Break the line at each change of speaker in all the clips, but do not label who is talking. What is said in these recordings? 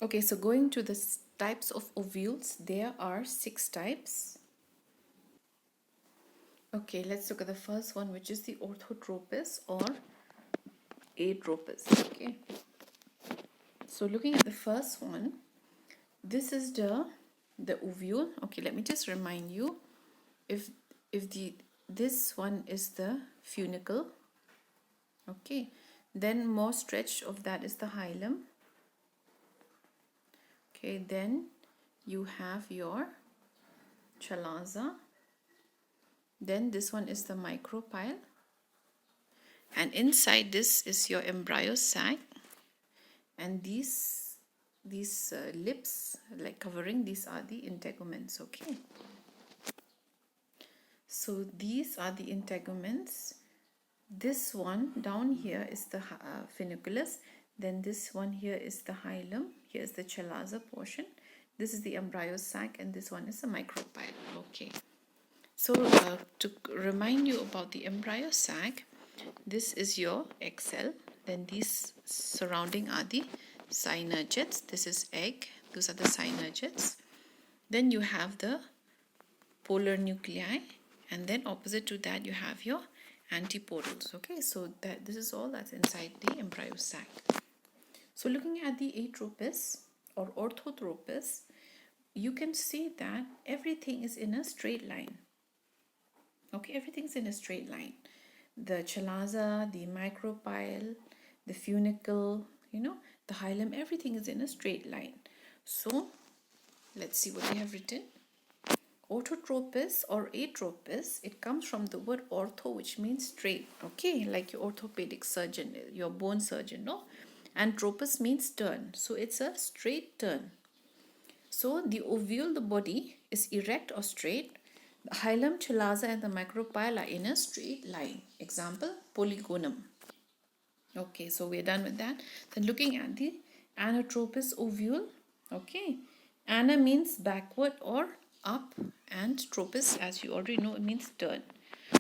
Okay, so going to the types of ovules, there are 6 types. Okay, let's look at the first one, which is the orthotropous or atropous. Okay, so looking at the first one, this is the ovule. Okay, let me just remind you, if this one is the funicle, okay, then more stretch of that is the hilum. Okay, then you have your chalaza, then this one is the micropyle, and inside this is your embryo sac, and these lips like covering, these are the integuments. Okay, so these are the integuments. This one down here is the funiculus, then this one here is the hilum, here is the chalaza portion, this is the embryo sac, and this one is the micropyle. Okay, so to remind you about the embryo sac, this is your egg cell, then these surrounding are the synergids, this is egg, those are the synergids, then you have the polar nuclei, and then opposite to that you have your antipodals. Okay, so that this is all that's inside the embryo sac. So looking at the atropous or orthotropous, you can see that everything is in a straight line. Okay, everything's in a straight line. The chalaza, the micropyle, the funicle, the hilum, everything is in a straight line. So let's see what they have written. Orthotropous or atropous, it comes from the word ortho, which means straight. Okay, like your orthopedic surgeon, your bone surgeon, no? And tropous means turn, so it's a straight turn. So the ovule, the body, is erect or straight. The hilum, chalaza, and the micropyle are in a straight line. Example, polygonum. Okay, so we're done with that. Then looking at the anatropous ovule. Okay, ana means backward or up, and tropous, as you already know, it means turn.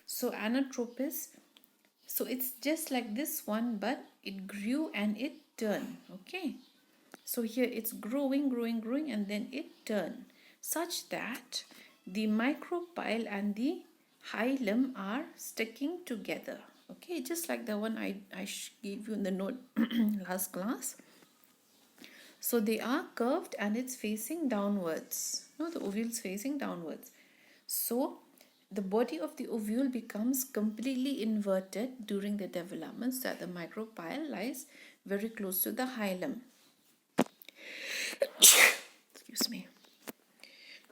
So anatropous, so it's just like this one, but it grew and it turned. Okay, so here it's growing, and then it turned, such that the micropyle and the hilum are sticking together. Okay, just like the one I gave you in the note last class. So they are curved and it's facing downwards. No, the ovule is facing downwards. So the body of the ovule becomes completely inverted during the development, so that the micropyle lies very close to the hilum. Excuse me.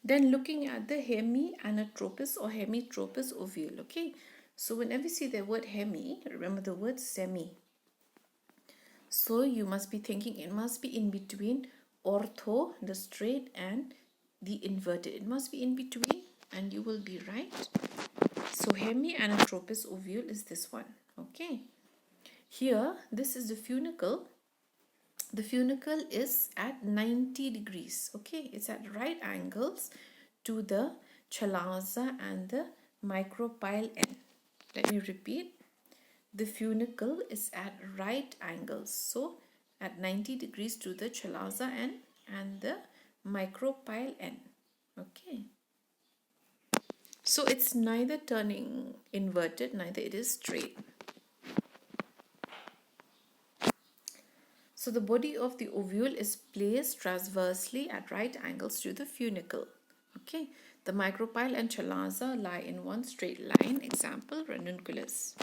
Then looking at the hemianatropous or hemitropous ovule. Okay, so whenever you see the word hemi, remember the word semi. So you must be thinking it must be in between ortho, the straight, and the inverted. It must be in between, and you will be right. So hemianatropous ovule is this one. Okay, here this is the funicle. The funicle is at 90 degrees. Okay, it's at right angles to the chalaza and the micropyle end. Let me repeat. The funicle is at right angles, so at 90 degrees to the chalaza end and the micropyle end. Okay, so it's neither turning inverted, neither it is straight. So the body of the ovule is placed transversely at right angles to the funicle. Okay, the micropyle and chalaza lie in one straight line. Example, ranunculus.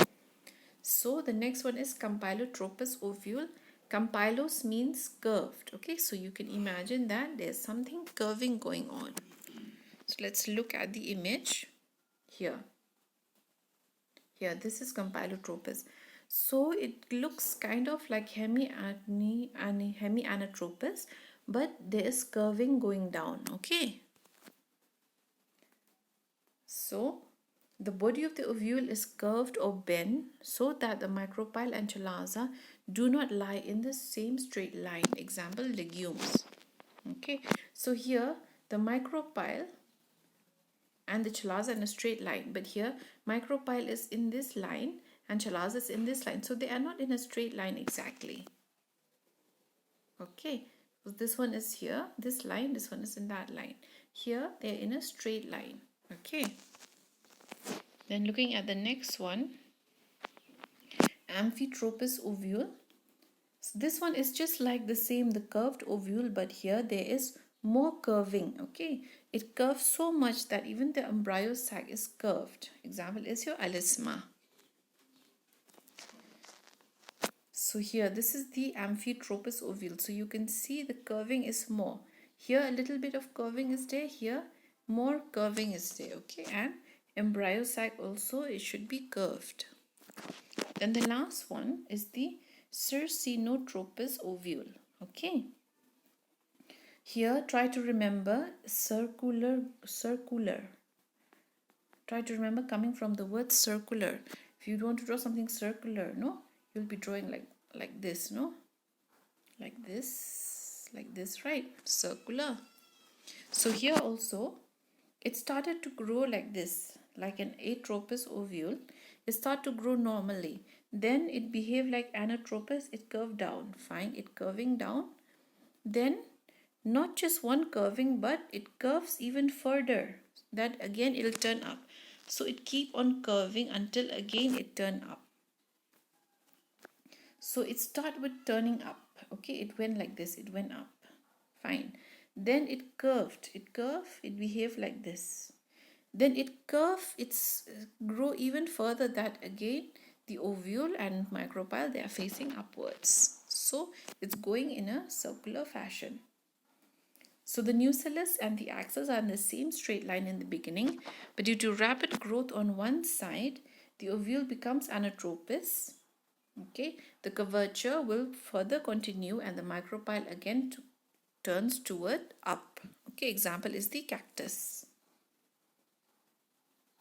So the next one is compylotropous ovule. Compylos means curved. Okay, so you can imagine that there's something curving going on. So let's look at the image here. Here, this is compylotropous. So it looks kind of like hemianatropous, but there is curving going down. Okay. So the body of the ovule is curved or bent so that the micropyle and chalaza do not lie in the same straight line. Example, legumes. Okay, so here the micropyle and the chalaza in a straight line, but here micropyle is in this line and chalaza is in this line, so they are not in a straight line exactly. Okay, So this one is here, this line, this one is in that line. Here they're in a straight line. Okay. Then looking at the next one, Amphitropous ovule. So this one is just like the same, the curved ovule, but here there is more curving. Okay, it curves so much that even the embryo sac is curved. Example is your alisma. So here, this is the Amphitropous ovule. So you can see the curving is more. Here a little bit of curving is there. Here more curving is there. Okay, and embryo sac also, it should be curved. Then the last one is the Circinotropous ovule. Okay. Here try to remember circular. Try to remember coming from the word circular. If you want to draw something circular, no, you'll be drawing like this, no? Like this, right? Circular. So here also, it started to grow like this, like an atropous ovule. It started to grow normally. Then it behaved like anatropous. It curved down. Fine, it curving down. Then not just one curving, but it curves even further. That again it'll turn up. So it keep on curving until again it turn up. So it start with turning up. Okay, it went like this. It went up. Fine. Then it curved. It behaved like this. Then it curve, it's grow even further, that again the ovule and micropyle, they are facing upwards. So it's going in a circular fashion. So the nucellus and the axis are in the same straight line in the beginning, but due to rapid growth on one side, the ovule becomes anatropous. Okay, the curvature will further continue and the micropyle again turns toward up. Okay, example is the cactus.